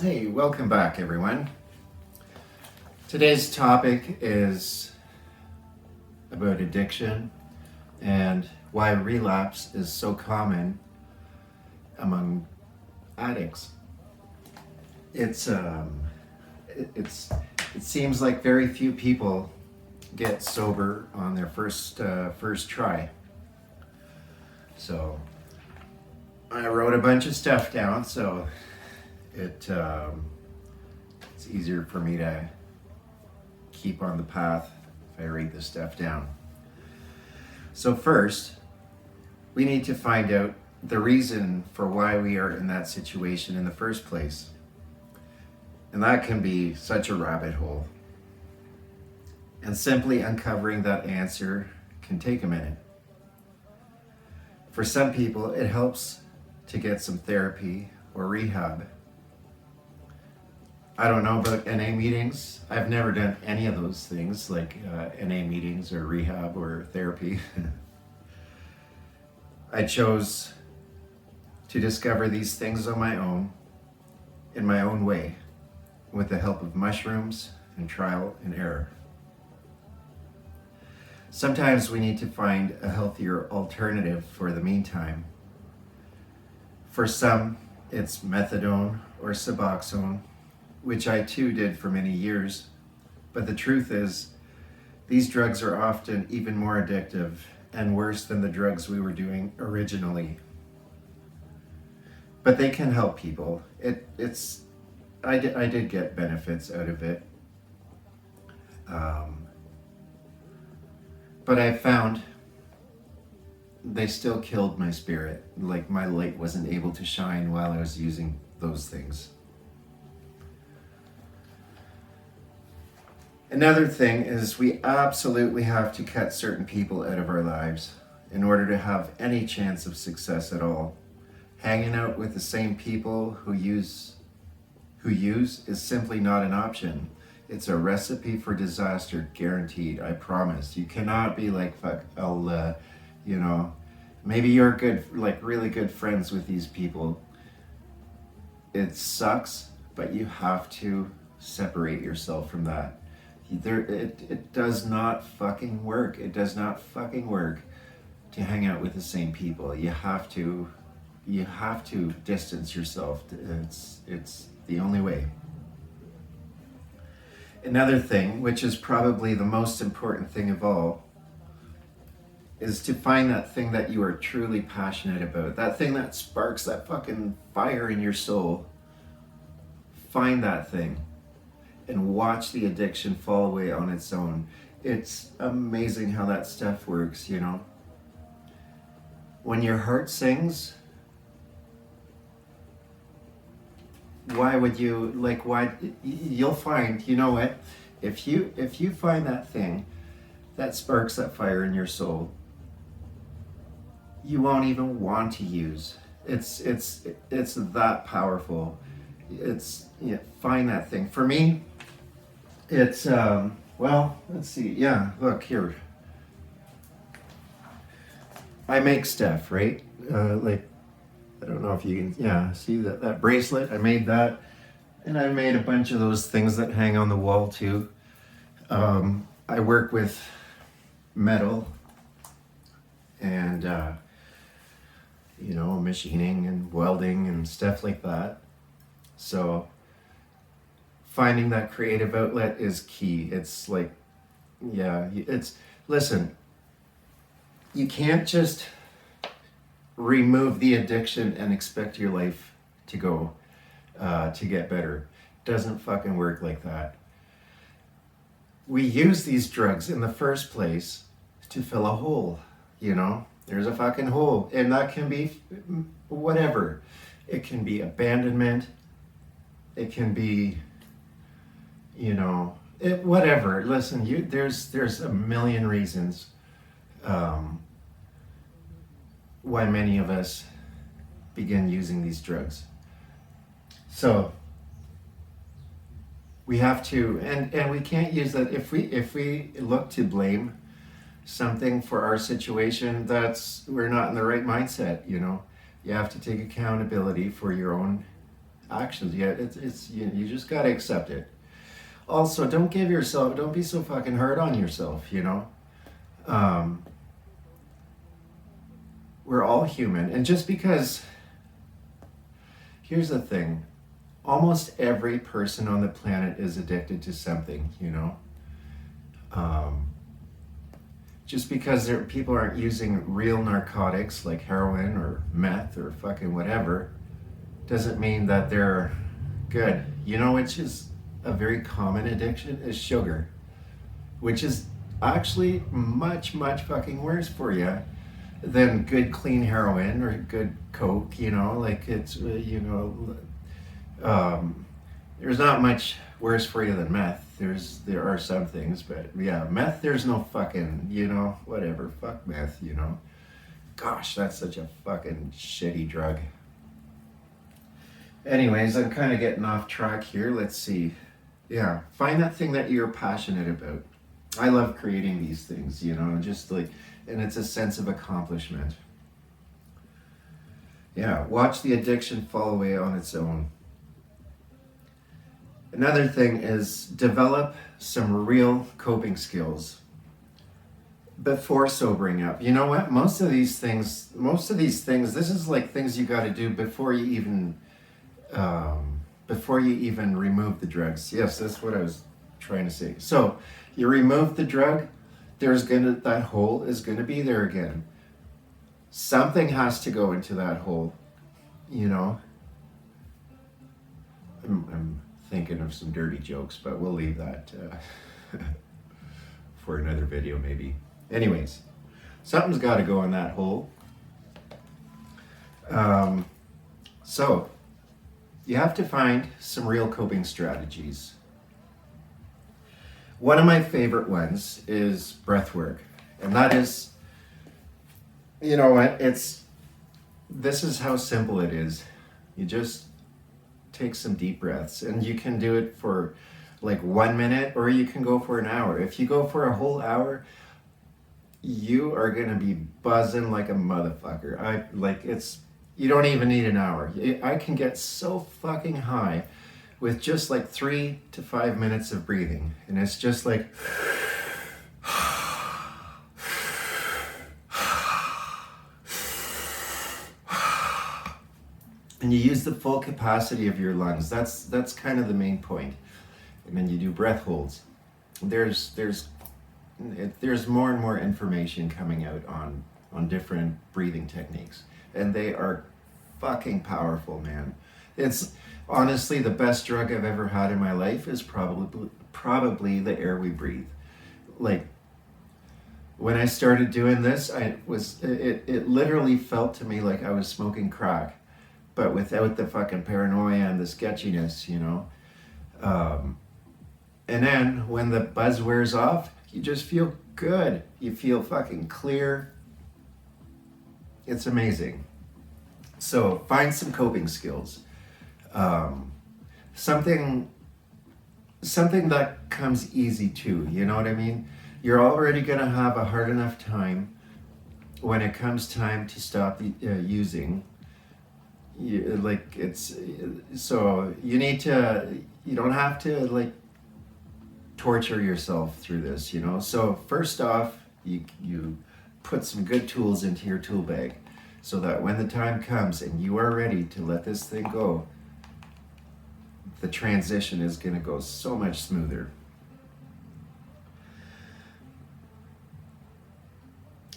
Hey, welcome back, everyone. Today's topic is about addiction and why relapse is so common among addicts. It's it seems like very few people get sober on their first try. So I wrote a bunch of stuff down, so it's easier for me to keep on the path if I write this stuff down. So first, we need to find out the reason for why we are in that situation in the first place. And that can be such a rabbit hole. And simply uncovering that answer can take a minute. For some people, it helps to get some therapy or rehab. I don't know about NA meetings. I've never done any of those things like NA meetings or rehab or therapy. I chose to discover these things on my own, in my own way, with the help of mushrooms and trial and error. Sometimes we need to find a healthier alternative for the meantime. For some, it's methadone or Suboxone, which I too did for many years. But the truth is, these drugs are often even more addictive and worse than the drugs we were doing originally. But they can help people. I did get benefits out of it. But I found they still killed my spirit. Like my light wasn't able to shine while I was using those things. Another thing is we absolutely have to cut certain people out of our lives in order to have any chance of success at all. Hanging out with the same people who use is simply not an option. It's a recipe for disaster, guaranteed, I promise. You cannot be like, fuck, maybe you're good, like really good friends with these people. It sucks, but you have to separate yourself from that. It does not fucking work. It does not fucking work to hang out with the same people. You have to distance yourself. It's the only way. Another thing, which is probably the most important thing of all, is to find that thing that you are truly passionate about. That thing that sparks that fucking fire in your soul. Find that thing and watch the addiction fall away on its own. It's amazing how that stuff works, you know. When your heart sings, you'll find, you know what, if you find that thing that sparks that fire in your soul, you won't even want to use. It's that powerful. Find that thing. For me, it's let's see. Yeah, look here. I make stuff, right? I don't know if you can, see that bracelet, I made that. And I made a bunch of those things that hang on the wall too. I work with metal and, machining and welding and stuff like that. So finding that creative outlet is key. It's like, listen, you can't just remove the addiction and expect your life to go, to get better. Doesn't fucking work like that. We use these drugs in the first place to fill a hole, There's a fucking hole, and that can be whatever. It can be abandonment. It can be, whatever. Listen, there's a million reasons why many of us begin using these drugs. So we have to, and we can't use that if we look to blame something for our situation, we're not in the right mindset. You have to take accountability for your own actions. Yeah, it's you just gotta accept it. Also, don't be so fucking hard on yourself, you know? Um, we're all human. And just because, here's the thing, almost every person on the planet is addicted to something, you know? Um, just because people aren't using real narcotics like heroin or meth or fucking whatever, doesn't mean that they're good. You know, which is a very common addiction is sugar, which is actually much, much fucking worse for you than good clean heroin or good coke, you know, like it's, there's not much worse for you than meth. There are some things, but yeah, meth, there's no fucking, you know, whatever, fuck meth, you know. Gosh, that's such a fucking shitty drug. Anyways, I'm kind of getting off track here. Let's see. Yeah, find that thing that you're passionate about. I love creating these things, you know, just like, and it's a sense of accomplishment. Yeah, watch the addiction fall away on its own. Another thing is develop some real coping skills before sobering up. You know what? Most of these things, this is like things you got to do before you even remove the drugs. Yes, that's what I was trying to say. So you remove the drug, that hole is gonna be there again. Something has to go into that hole, you know. I'm thinking of some dirty jokes, but we'll leave that for another video maybe. Anyways, something's got to go in that hole. So you have to find some real coping strategies. One of my favorite ones is breath work. And that is, you know what, this is how simple it is. You just take some deep breaths, and you can do it for like 1 minute, or you can go for an hour. If you go for a whole hour, you are gonna be buzzing like a motherfucker. You don't even need an hour. I can get so fucking high with just like 3 to 5 minutes of breathing. And it's just like, and you use the full capacity of your lungs. That's kind of the main point. And then you do breath holds. There's more and more information coming out on different breathing techniques, and they are fucking powerful, man. It's honestly the best drug I've ever had in my life is probably the air we breathe. Like when I started doing this, it literally felt to me like I was smoking crack, but without the fucking paranoia and the sketchiness, you know. And then when the buzz wears off, you just feel good. You feel fucking clear. It's amazing. So find some coping skills. Something that comes easy too, you know what I mean? You're already gonna have a hard enough time when it comes time to stop using. So you don't have to like torture yourself through this, you know. So first off, you put some good tools into your tool bag so that when the time comes and you are ready to let this thing go, the transition is going to go so much smoother.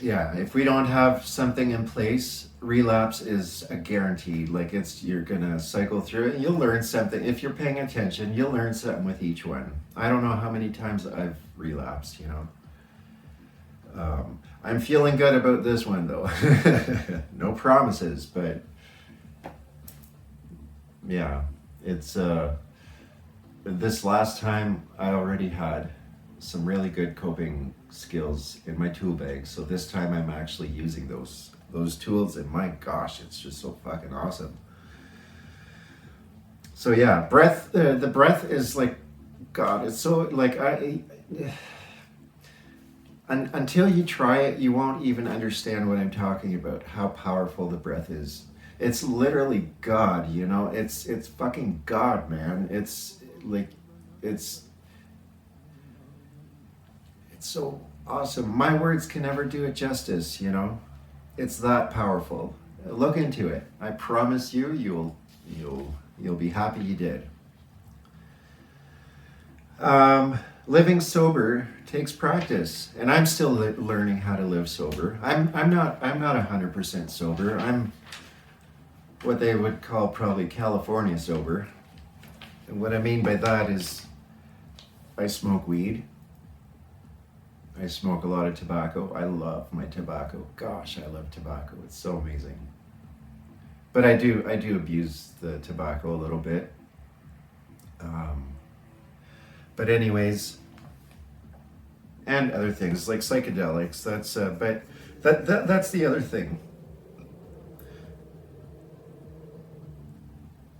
Yeah, if we don't have something in place, relapse is a guarantee. Like you're gonna cycle through it and you'll learn something. If you're paying attention, you'll learn something with each one. I don't know how many times I've relapsed, you know. I'm feeling good about this one though. No promises, but yeah, it's this last time I already had some really good coping skills in my tool bag. So this time I'm actually using those tools, and my gosh, it's just so fucking awesome. So yeah, the breath is like, God, it's so like until you try it, you won't even understand what I'm talking about, how powerful the breath is. It's literally God, you know. It's fucking God, man. It's like it's it's so awesome. My words can never do it justice, you know. It's that powerful. Look into it. I promise you, you'll be happy you did. Living sober takes practice, and I'm still learning how to live sober. I'm not 100% sober. I'm what they would call probably California sober. And what I mean by that is I smoke weed. I smoke a lot of tobacco. I love my tobacco. Gosh, I love tobacco. It's so amazing. But I do abuse the tobacco a little bit. Um, but anyways, and other things like psychedelics. But that's the other thing.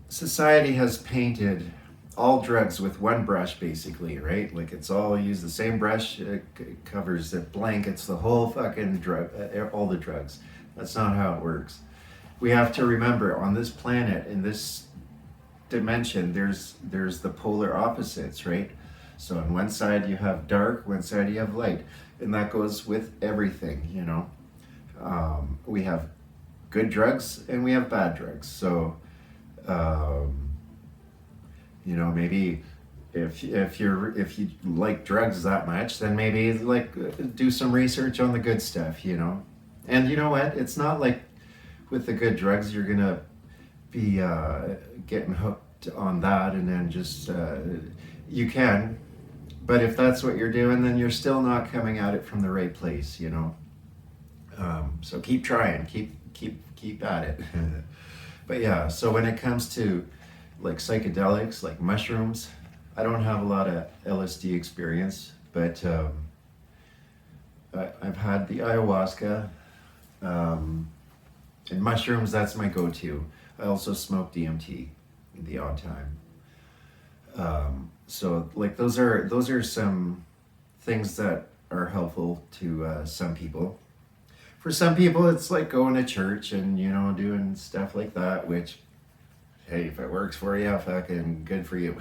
Society has painted all drugs with one brush, basically, right? Like it's all use the same brush. It covers, it blankets the whole fucking drug, all the drugs. That's not how it works. We have to remember on this planet, in this dimension, there's the polar opposites, right? So on one side you have dark, one side you have light, and that goes with everything, you know. We have good drugs and we have bad drugs. So, you know, maybe if you like drugs that much, then maybe like do some research on the good stuff, you know. And you know what? It's not like with the good drugs you're gonna be getting hooked on that and then just you can, but if that's what you're doing, then you're still not coming at it from the right place, you know. So keep trying, keep at it. But yeah, so when it comes to like psychedelics, like mushrooms, I don't have a lot of LSD experience, but I've had the ayahuasca, and mushrooms, that's my go-to. I also smoke DMT the odd time. So like those are some things that are helpful to some people. For some people, it's like going to church and, you know, doing stuff like that, which, hey, if it works for you, fucking good for you.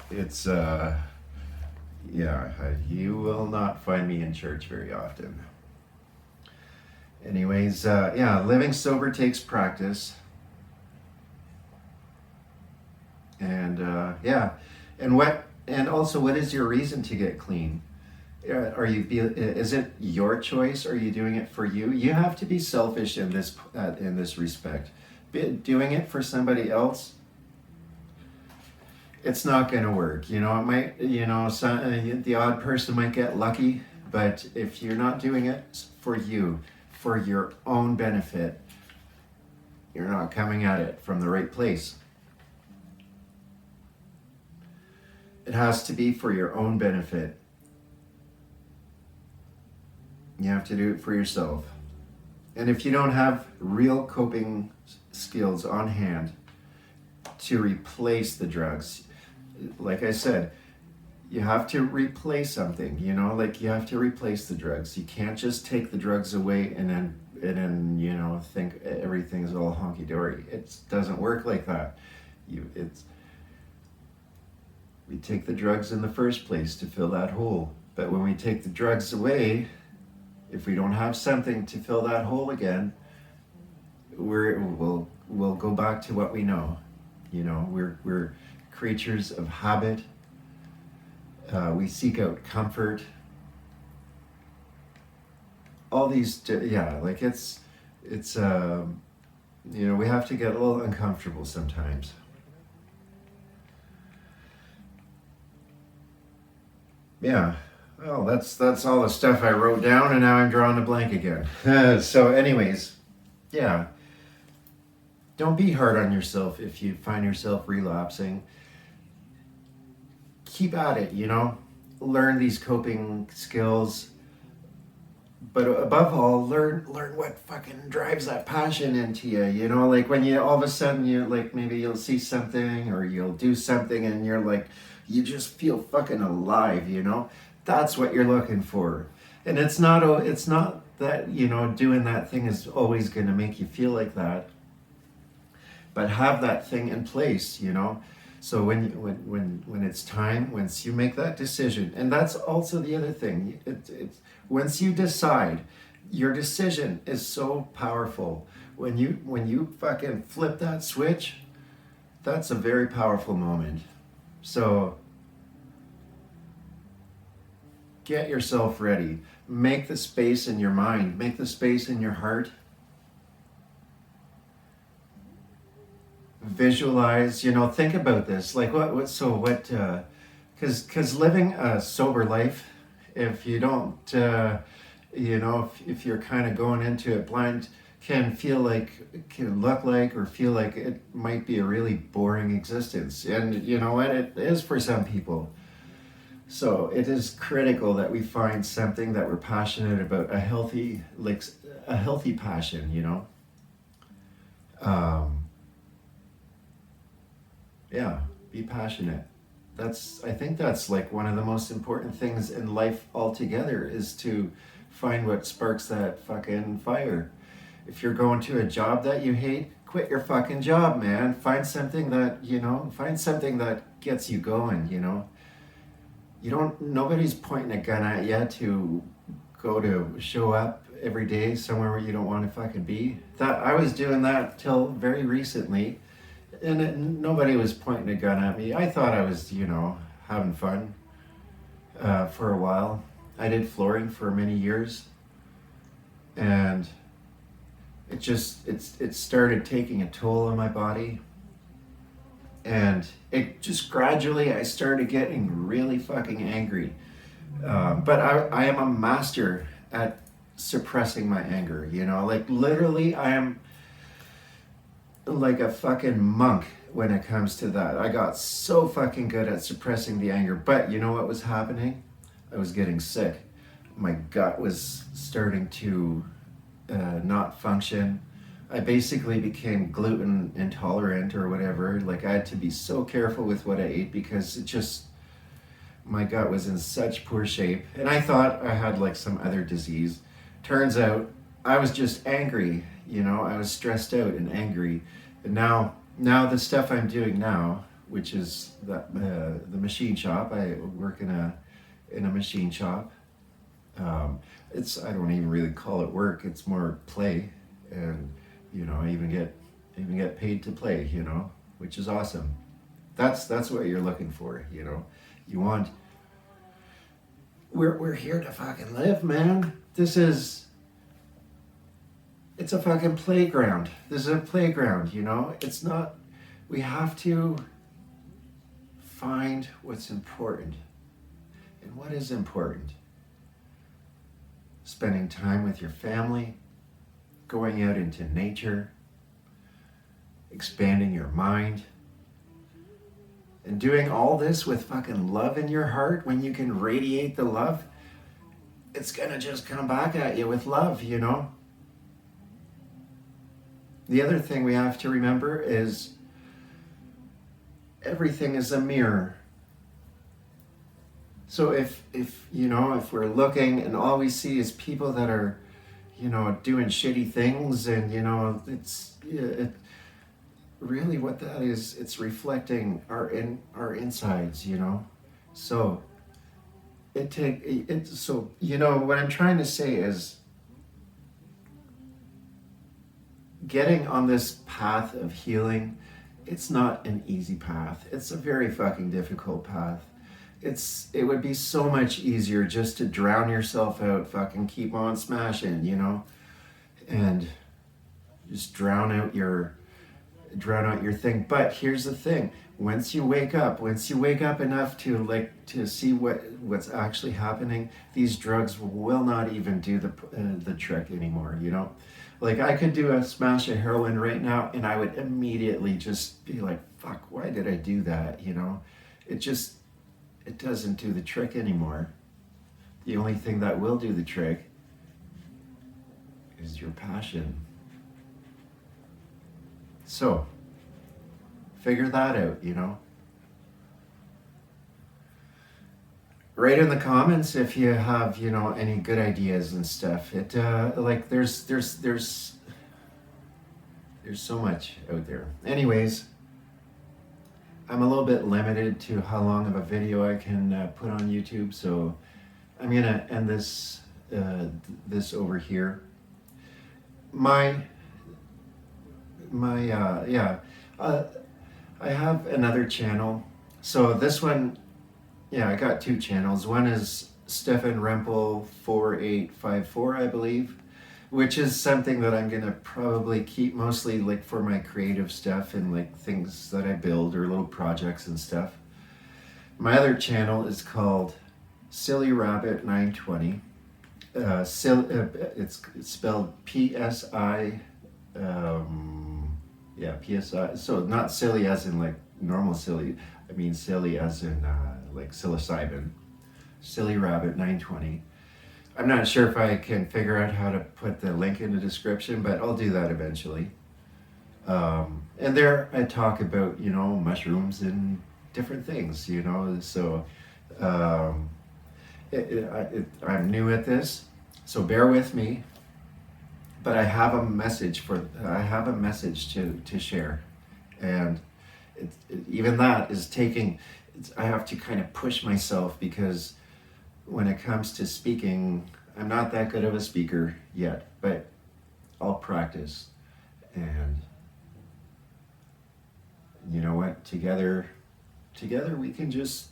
It's, you will not find me in church very often. Anyways, living sober takes practice. And, and also, what is your reason to get clean? Is it your choice? Are you doing it for you? You have to be selfish in this respect. Doing it for somebody else, it's not going to work. You know, it might, you know, the odd person might get lucky, but if you're not doing it for you, for your own benefit, you're not coming at it from the right place. It has to be for your own benefit. You have to do it for yourself. And if you don't have real coping skills on hand to replace the drugs, like I said, you have to replace something, you know, like you have to replace the drugs. You can't just take the drugs away and then you know, think everything's all honky-dory. It doesn't work like that. We take the drugs in the first place to fill that hole. But when we take the drugs away, if we don't have something to fill that hole again, we'll go back to what we know. You know, we're creatures of habit. We seek out comfort. All these, like it's you know, we have to get a little uncomfortable sometimes. Yeah. Well, that's all the stuff I wrote down, and now I'm drawing a blank again. So anyways, yeah. Don't be hard on yourself if you find yourself relapsing. Keep at it, you know. Learn these coping skills. But above all, learn what fucking drives that passion into you, you know? Like when you all of a sudden, you like maybe you'll see something or you'll do something and you're like, you just feel fucking alive, you know? That's what you're looking for. And it's not that, you know, doing that thing is always going to make you feel like that. But have that thing in place, you know. So when it's time, once you make that decision, and that's also the other thing, it's once you decide, your decision is so powerful. When you fucking flip that switch, that's a very powerful moment. So get yourself ready. Make the space in your mind, make the space in your heart. Visualize, you know, think about this. Like because living a sober life, if you don't, you know, if you're kind of going into it blind, can look like or feel like it might be a really boring existence. And you know what? It is for some people. So it is critical that we find something that we're passionate about, a healthy passion, you know. Um, yeah, be passionate. I think that's like one of the most important things in life altogether, is to find what sparks that fucking fire. If you're going to a job that you hate, quit your fucking job, man. Find something that gets you going, you know. Nobody's pointing a gun at you to show up every day somewhere where you don't want to fucking be. That I was doing that till very recently, and nobody was pointing a gun at me. I thought I was, you know, having fun for a while. I did flooring for many years, and it started taking a toll on my body, and it just gradually I started getting really fucking angry. But I am a master at suppressing my anger. You know, like literally, I am like a fucking monk when it comes to that. I got so fucking good at suppressing the anger. But you know what was happening? I was getting sick. My gut was starting to not function. I basically became gluten intolerant or whatever. Like I had to be so careful with what I ate because my gut was in such poor shape. And I thought I had like some other disease. Turns out I was just angry, you know, I was stressed out and angry. And now the stuff I'm doing now, which is the machine shop, I work in a machine shop. I don't even really call it work, it's more play. And, you know, I even get paid to play, you know, which is awesome. That's what you're looking for, you know. We're here to fucking live, man. It's a fucking playground. This is a playground, you know. We have to find what's important. And what is important? Spending time with your family, going out into nature, expanding your mind, and doing all this with fucking love in your heart. When you can radiate the love, it's gonna just come back at you with love, you know. The other thing we have to remember is everything is a mirror. So if we're looking and all we see is people that are, you know, doing shitty things, and you know, really what that is, it's reflecting our insides, you know. So so you know what I'm trying to say is, getting on this path of healing, it's not an easy path. It's a very fucking difficult path. It would be so much easier just to drown yourself out, fucking keep on smashing, you know, and just drown out your thing. But here's the thing: once you wake up enough to see what's actually happening, these drugs will not even do the trick anymore, you know. Like I could do a smash of heroin right now and I would immediately just be like, fuck, why did I do that, you know? It doesn't do the trick anymore. The only thing that will do the trick is your passion. So, figure that out, you know. write in the comments if you have, you know, any good ideas and stuff. It like there's so much out there. Anyways, I'm a little bit limited to how long of a video I can put on YouTube, so I'm gonna end this this over here. Yeah, I have another channel. So this one, yeah, I got two channels. One is Stefan Rempel 4854, I believe, which is something that I'm gonna probably keep mostly like for my creative stuff and like things that I build or little projects and stuff. My other channel is called Silly Rabbit 920. It's spelled PSI. Yeah, PSI. So not silly as in like normal silly. I mean silly as in like psilocybin. Silly Rabbit 920. I'm not sure if I can figure out how to put the link in the description, but I'll do that eventually. And there I talk about, you know, mushrooms and different things, you know. So I'm new at this, so bear with me. But I have a message to share, and even that is taking. I have to kind of push myself because when it comes to speaking, I'm not that good of a speaker yet, but I'll practice. And you know what? Together we can just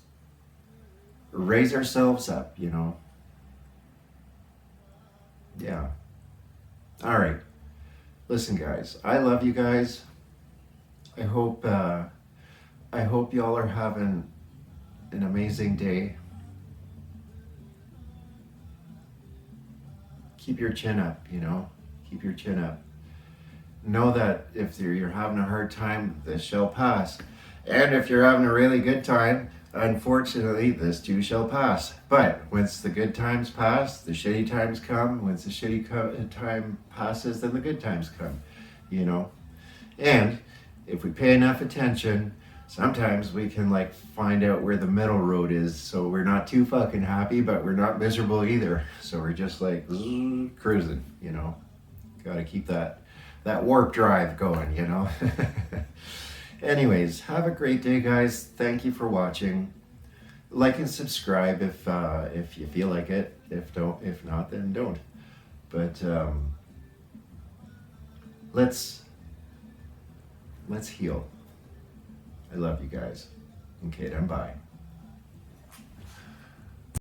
raise ourselves up, you know. Yeah. All right. Listen, guys, I love you guys. I hope y'all are having an amazing day. Keep your chin up, you know. Keep your chin up. Know that if you're having a hard time, this shall pass. And if you're having a really good time, unfortunately, this too shall pass. But once the good times pass, the shitty times come. Once the shitty time passes, then the good times come, you know. And if we pay enough attention, sometimes we can like find out where the middle road is. So we're not too fucking happy, but we're not miserable either. So we're just like cruising, you know. Got to keep that warp drive going, you know. Anyways, have a great day, guys. Thank you for watching. Like and subscribe if you feel like it. If not, then don't. But let's heal. I love you guys. Okay, then bye.